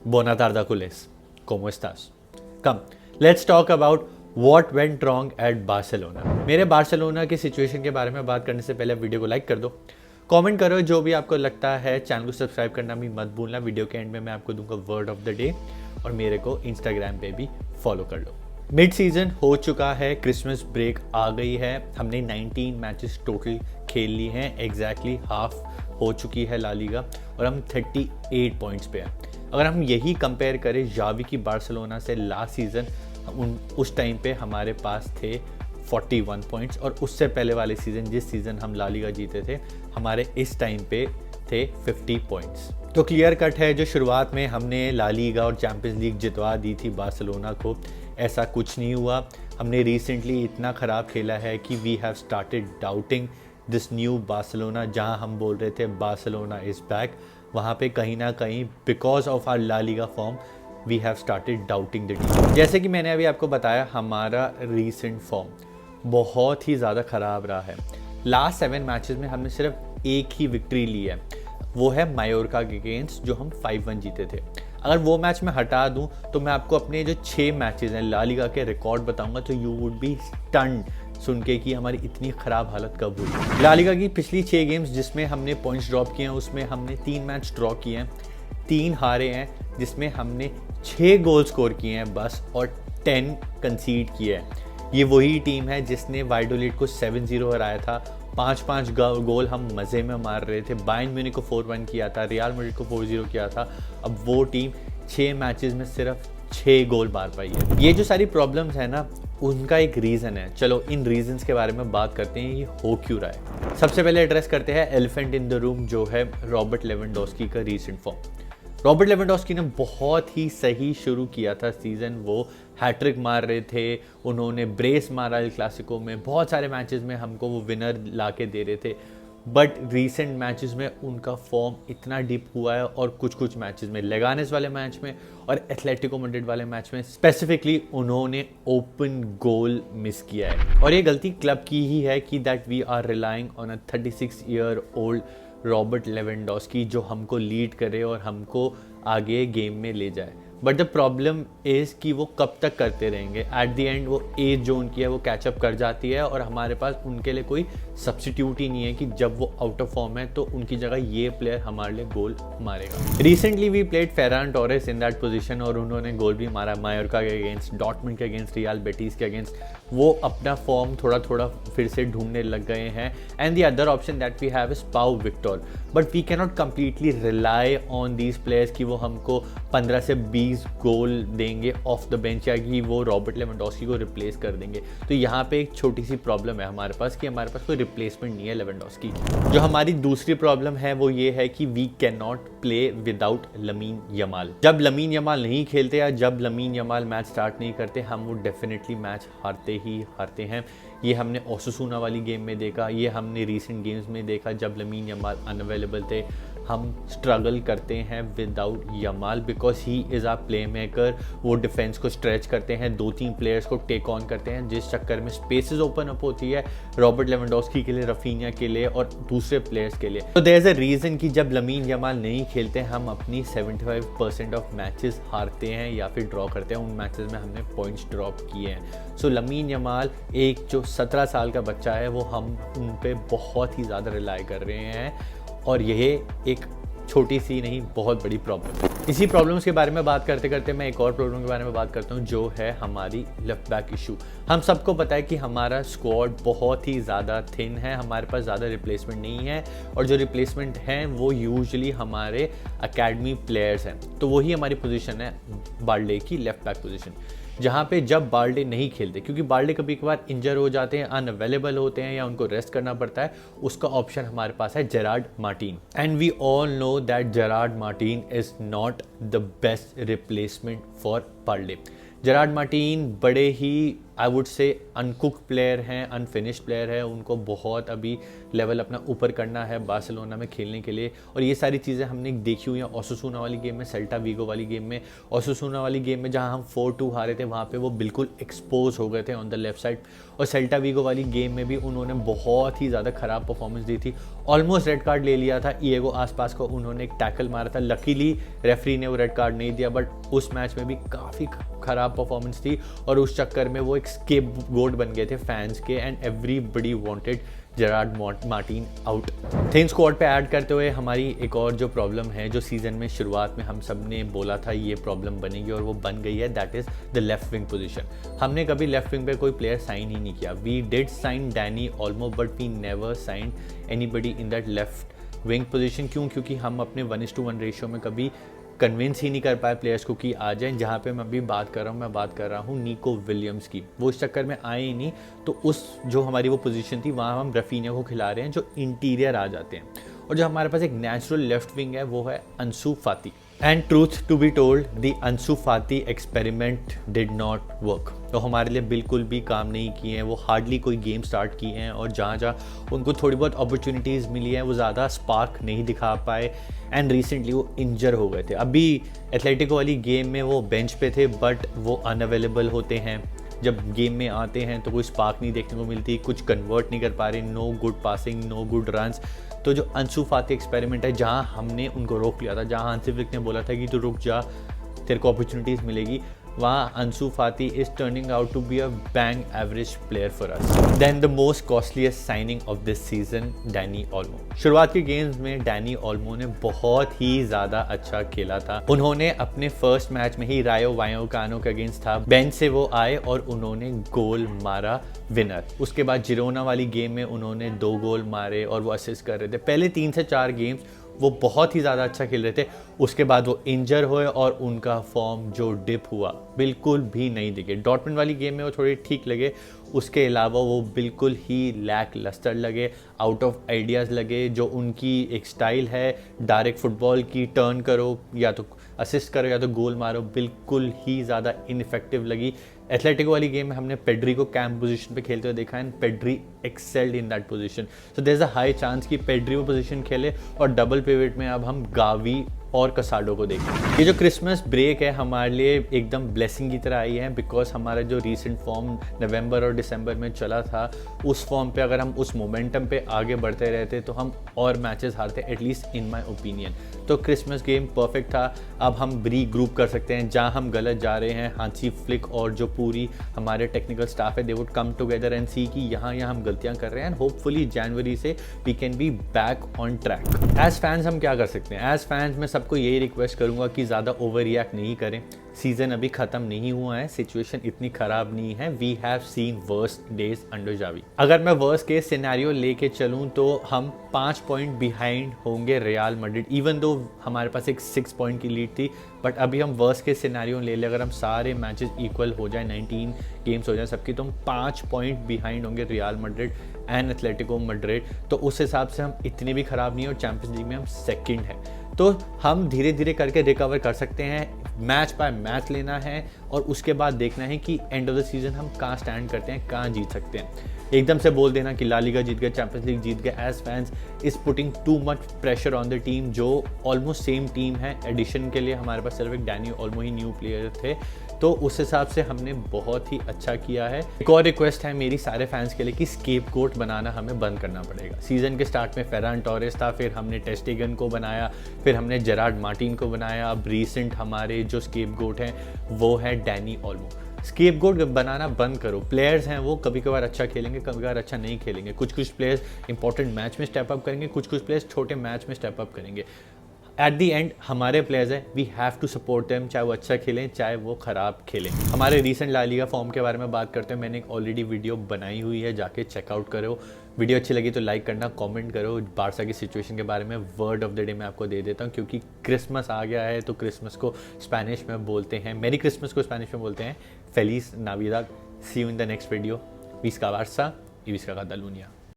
Buona tarde, Cules. ¿Cómo estás? Come, let's talk about what went wrong at Barcelona. मेरे Barcelona की situation के बारे में बात करने से पहले वीडियो को लाइक कर दो, कमेंट करो जो भी आपको लगता है, चैनल को सब्सक्राइब करना भी मत भूलना। वीडियो के एंड में मैं आपको दूंगा वर्ड ऑफ द डे और मेरे को इंस्टाग्राम पे भी फॉलो कर लो। मिड सीजन हो चुका है, क्रिसमस ब्रेक आ गई है, हमने 19 मैचेस टोटल खेल ली हैं, एग्जैक्टली हाफ हो चुकी है ला लीगा और हम 38 पॉइंट्स पे हैं। अगर हम यही कंपेयर करें जावी की बार्सिलोना से, लास्ट सीज़न उस टाइम पे हमारे पास थे 41 पॉइंट्स और उससे पहले वाले सीज़न जिस सीज़न हम ला लीगा जीते थे हमारे इस टाइम पे थे 50 पॉइंट्स। तो क्लियर कट है, जो शुरुआत में हमने ला लीगा और चैंपियंस लीग जितवा दी थी बार्सिलोना को, ऐसा कुछ नहीं हुआ। हमने रिसेंटली इतना ख़राब खेला है कि we have started doubting this new Barcelona. जहां हम बोल रहे थे बार्सिलोना इज़ बैक, वहाँ पे कहीं ना कहीं because of our La Liga form we have started doubting the team. जैसे कि मैंने अभी आपको बताया, हमारा रीसेंट फॉर्म बहुत ही ज़्यादा ख़राब रहा है। लास्ट 7 मैचेस में हमने सिर्फ एक ही विक्ट्री ली है, वो है मायोर्का के अगेंस्ट, जो हम 5-1 जीते थे। अगर वो मैच मैं हटा दूं तो मैं आपको अपने जो 6 मैचेस हैं ला लीगा के रिकॉर्ड बताऊंगा, तो यू वुड बी स्टन्ड सुन के कि हमारी इतनी ख़राब हालत कब हुई। ला लीगा की पिछली 6 गेम्स जिसमें हमने पॉइंट्स ड्रॉप किए हैं, उसमें हमने 3 मैच ड्रॉ किए हैं, 3 हारे हैं, जिसमें हमने 6 गोल स्कोर किए हैं बस और 10 कंसीड किए हैं। ये वही टीम है जिसने वाइडोलिड को 7-0 हराया था, 5-5 गोल हम मज़े में मार रहे थे। बायर्न म्यूनिख को 4-1 किया था, रियल मैड्रिड को 4-0 किया था। अब वो टीम 6 मैचेस में सिर्फ 6 गोल मार पाई है। ये जो सारी प्रॉब्लम्स है ना, उनका एक रीज़न है। चलो इन रीजंस के बारे में बात करते हैं, ये हो क्यों रहा है। सबसे पहले एड्रेस करते हैं एलिफेंट इन द रूम, जो है रॉबर्ट लेवेंडोस्की का रीसेंट फॉर्म। रॉबर्ट लेवेंडोस्की ने बहुत ही सही शुरू किया था सीज़न, वो हैट्रिक मार रहे थे, उन्होंने ब्रेस मारा एल क्लासिको में, बहुत सारे मैचेस में हमको वो विनर ला के दे रहे थे। बट रीसेंट मैचेस में उनका फॉर्म इतना डिप हुआ है और कुछ मैचेस में, लेगानेस वाले मैच में और एथलेटिको मैड्रिड वाले मैच में स्पेसिफिकली, उन्होंने ओपन गोल मिस किया है। और ये गलती क्लब की ही है कि that we are relying on a 36 year old Robert Lewandowski, जो हमको लीड करे और हमको आगे गेम में ले जाए। बट द प्रॉब्लम इज़ कि वो कब तक करते रहेंगे। एट द एंड वो एज जो उनकी है वो कैचअप कर जाती है और हमारे पास उनके लिए कोई सब्स्टिट्यूट ही नहीं है कि जब वो आउट ऑफ फॉर्म है तो उनकी जगह ये प्लेयर हमारे लिए गोल मारेगा। Recently we played Ferran Torres in that position और उन्होंने गोल भी मारा मायोर्का के अगेंस्ट, डॉर्टमुंड के अगेंस्ट, रियल बेटिस के अगेंस्ट। वो अपना फॉर्म थोड़ा थोड़ा फिर से ढूंढने लग गए हैं। And the other option that we have is Pau Victor, but we cannot completely rely on these players कि वो हमको 15 से 20 गोल देंगे ऑफ द बेंच या कि वो रॉबर्ट लेवेंडोस्की को रिप्लेस कर देंगे। तो यहाँ पे एक छोटी सी प्रॉब्लम है हमारे पास कि हमारे पास कोई रिप्लेसमेंट नहीं है लेवेंडोस्की की। जो हमारी दूसरी प्रॉब्लम है वो ये है कि we can not play without Lamine Yamal. जब लमीन यमाल नहीं खेलते या जब लमीन यमाल मैच स्टार्ट नहीं करते, हम वो डेफिनेटली मैच हारते हैं। ये हमने ओसासुना वाली गेम में देखा, ये हमने रीसेंट गेम्स में देखा। जब लमीन यमाल अनअवेलेबल थे, हम स्ट्रगल करते हैं without Yamal because he is a playmaker. वो डिफेंस को स्ट्रेच करते हैं, 2-3 प्लेयर्स को टेक ऑन करते हैं, जिस चक्कर में स्पेसेस ओपन अप होती है रॉबर्ट लेवेंडोस्की के लिए, रफीनिया के लिए और दूसरे प्लेयर्स के लिए। तो देयर इज़ अ रीज़न कि जब लमीन यमाल नहीं खेलते हम अपनी 75% ऑफ मैचेस हारते हैं या फिर ड्रॉ करते हैं। उन मैचेस में हमने पॉइंट्स ड्रॉप किए हैं। सो लमीन यमाल एक जो 17 साल का बच्चा है, वो हम उन पर बहुत ही ज़्यादा रिलाई कर रहे हैं और यह एक छोटी सी नहीं बहुत बड़ी प्रॉब्लम है। इसी प्रॉब्लम्स के बारे में बात करते करते मैं एक और प्रॉब्लम के बारे में बात करता हूँ, जो है हमारी लेफ्ट बैक इशू। हम सबको पता है कि हमारा स्क्वाड बहुत ही ज़्यादा थिन है, हमारे पास ज़्यादा रिप्लेसमेंट नहीं है और जो रिप्लेसमेंट हैं वो यूजुअली हमारे एकेडमी प्लेयर्स हैं। तो वही हमारी पोजीशन है बाल्डे की, लेफ्ट बैक पोजीशन, जहाँ पे जब बाल्डे नहीं खेलते, क्योंकि बाल्डे कभी कभार इंजर हो जाते हैं, अनअवेलेबल होते हैं या उनको रेस्ट करना पड़ता है, उसका ऑप्शन हमारे पास है Gerard Martin. And we all know that Gerard Martin is not the best replacement for Balde. Gerard Martin बड़े ही I would say uncook player हैं, अनफिनिश्ड प्लेयर है, उनको बहुत अभी लेवल अपना ऊपर करना है बार्सिलोना में खेलने के लिए। और ये सारी चीज़ें हमने देखी हुई हैं ओसासुना वाली गेम में, सेल्टा वीगो वाली गेम में। ओसासुना वाली गेम में जहां हम 4-2 हारे थे, वहाँ पे वो बिल्कुल एक्सपोज हो गए थे ऑन द लेफ्ट साइड। और सेल्टा वीगो वाली गेम में भी उन्होंने बहुत ही ज़्यादा ख़राब परफॉर्मेंस दी थी, ऑलमोस्ट रेड कार्ड ले लिया था। ईगो आसपास को उन्होंने एक टैकल मारा था, लकीली रेफरी ने वो रेड कार्ड नहीं दिया, बट उस मैच में भी काफ़ी ख़राब परफॉर्मेंस थी और उस चक्कर में वो एक स्केपगोट बन गए थे फैंस के, and everybody wanted Gerrard Martin out. Thin squad पे ऐड करते हुए हमारी एक और जो प्रॉब्लम है, जो सीजन में शुरुआत में हम सब ने बोला था ये प्रॉब्लम बनेगी और वो बन गई है, that is the left wing position. हमने कभी लेफ्ट विंग पे कोई प्लेयर साइन ही नहीं किया। We did sign Dani Olmo but we never sign anybody in that left wing position. क्यों? क्योंकि हम अपने 1:1 रेशियो में कभी कन्विंस ही नहीं कर पाए प्लेयर्स को कि आ जाएं। जहाँ पे मैं अभी बात कर रहा हूँ, मैं बात कर रहा हूँ निको विलियम्स की। वो इस चक्कर में आए ही नहीं, तो उस जो हमारी वो पोजीशन थी वहाँ हम रफीनिया को खिला रहे हैं जो इंटीरियर आ जाते हैं। और जो हमारे पास एक नेचुरल लेफ्ट विंग है वो है Ansu Fati. And truth to be told, the Ansu Fati experiment did not work. तो हमारे लिए बिल्कुल भी काम नहीं किए हैं। वो हार्डली कोई गेम स्टार्ट किए हैं और जहाँ जहाँ उनको थोड़ी बहुत अपॉर्चुनिटीज़ मिली हैं वो ज़्यादा स्पार्क नहीं दिखा पाए। एंड रिसेंटली वो इंजर हो गए थे। अभी एथलेटिको वाली गेम में वो बेंच पे थे, बट वो अनअवेलेबल होते हैं। जब गेम में आते हैं तो कोई स्पार्क नहीं देखने को मिलती, कुछ कन्वर्ट नहीं कर पा रहे, no good passing, no good runs. तो जो अंसू फाती एक्सपेरिमेंट है, जहाँ हमने उनको रोक लिया था, जहाँ हांसी फ्लिक ने बोला था कि तू रुक जा, तेरे को अपॉर्चुनिटीज़ मिलेगी, वहाँ Ansu Fati is turning out to be a bang average player for us. Then the most costliest signing of this season, Dani Olmo. शुरुआत के गेम्स में डैनी ओल्मो ने बहुत ही ज़्यादा अच्छा खेला था। उन्होंने अपने फर्स्ट मैच में ही रायो वायोकानो के अगेंस्ट था, बेंच से वो आए और उन्होंने गोल मारा विनर। उसके बाद जिरोना वाली गेम में उन्होंने 2 गोल मारे और वो असिस्ट कर रहे थे। पहले 3 से 4 गेम्स वो बहुत ही ज़्यादा अच्छा खेल रहे थे। उसके बाद वो इंजर हुए और उनका फॉर्म जो डिप हुआ बिल्कुल भी नहीं दिखे। डॉर्टमुंड वाली गेम में वो थोड़े ठीक लगे, उसके अलावा वो बिल्कुल ही लैक लस्टर लगे, आउट ऑफ आइडियाज़ लगे। जो उनकी एक स्टाइल है डायरेक्ट फुटबॉल की, टर्न करो या तो असिस्ट करो या तो गोल मारो, बिल्कुल ही ज़्यादा इनफेक्टिव लगी। एथलेटिको वाली गेम में हमने पेड्री को कैंप पोजीशन पे खेलते हुए देखा and Pedri excelled in that position. So there is a high chance कि पेड्री वो पोजीशन खेले और डबल पिवट में अब हम गावी और कसाडो को देखें। ये जो क्रिसमस ब्रेक है हमारे लिए एकदम ब्लेसिंग की तरह आई है, बिकॉज हमारा जो रीसेंट फॉर्म नवंबर और दिसंबर में चला था, उस फॉर्म पे अगर हम उस मोमेंटम पे आगे बढ़ते रहते तो हम और मैचेस हारते, एटलीस्ट इन माय ओपिनियन। तो क्रिसमस गेम परफेक्ट था। अब हम री ग्रुप कर सकते हैं जहाँ हम गलत जा रहे हैं। हांसी फ्लिक और जो पूरी हमारे टेक्निकल स्टाफ है, they would come together and see कि यहाँ हम गलतियाँ कर रहे हैं, एंड होपफुली जनवरी से we can be back on track. As fans हम क्या कर सकते हैं? एज फैंस मैं सबको यही रिक्वेस्ट करूंगा कि ज़्यादा ओवर रिएक्ट नहीं करें। सीज़न अभी ख़त्म नहीं हुआ है, सिचुएशन इतनी ख़राब नहीं है। We have seen worst days under Xavi. अगर मैं वर्स्ट केस सिनेरियो लेके चलूँ तो हम 5 पॉइंट बिहाइंड होंगे रियल मैड्रिड, इवन दो हमारे पास एक 6 पॉइंट की लीड थी। बट अभी हम वर्स्ट केस सिनेरियो ले अगर हम सारे मैचेस इक्वल हो जाए, 19 गेम्स हो जाए सबकी, तो हम 5 पॉइंट बिहाइंड होंगे real Madrid and Atletico Madrid. तो उस हिसाब से हम इतने भी ख़राब नहीं है और चैंपियंस लीग में हम सेकंड हैं। तो हम धीरे धीरे करके रिकवर कर सकते हैं। मैच बाय मैच लेना है और उसके बाद देखना है कि एंड ऑफ द सीजन हम कहाँ स्टैंड करते हैं, कहाँ जीत सकते हैं। एकदम से बोल देना कि ला लीगा जीत गए, चैंपियंस लीग जीत गए, as fans is putting too much pressure on the team, जो ऑलमोस्ट सेम टीम है। एडिशन के लिए हमारे पास सिर्फ एक डैनी ओल्मो ही न्यू प्लेयर थे, तो उस हिसाब से हमने बहुत ही अच्छा किया है। एक और रिक्वेस्ट है मेरी सारे फैंस के लिए कि स्केपगोट बनाना हमें बंद करना पड़ेगा। सीजन के स्टार्ट में फेरान टोरेस था, फिर हमने टेर स्टेगन को बनाया, फिर हमने जेरार्ड मार्टिन को बनाया। अब रिसेंट हमारे जो स्केपगोट हैं वो है डैनी ओल्मो। स्केपगोट बनाना बंद करो। प्लेयर्स हैं वो कभी कभार अच्छा खेलेंगे, कभी कभार अच्छा नहीं खेलेंगे। कुछ प्लेयर्स इंपॉर्टेंट मैच में स्टेप अप करेंगे, कुछ प्लेयर्स छोटे मैच में स्टेप अप करेंगे। एट दी एंड हमारे प्लेयर्स हैं, we have to support them, चाहे वो अच्छा खेलें चाहे वो ख़राब खेलें। हमारे रीसेंट ला लीगा फॉर्म के बारे में बात करते हैं। मैंने एक ऑलरेडी वीडियो बनाई हुई है, जाके चेकआउट करो। वीडियो अच्छी लगी तो लाइक करना, कमेंट करो। बारसा की सिचुएशन के बारे में वर्ड ऑफ द डे मैं आपको दे देता हूँ, क्योंकि क्रिसमस आ गया है तो क्रिसमस को स्पेनिश में बोलते हैं, मेरी क्रिसमस को स्पेनिश में बोलते हैं फेलिस नाविदाद। See you in the next video. विस्का बारसा y Vizca Catalunya।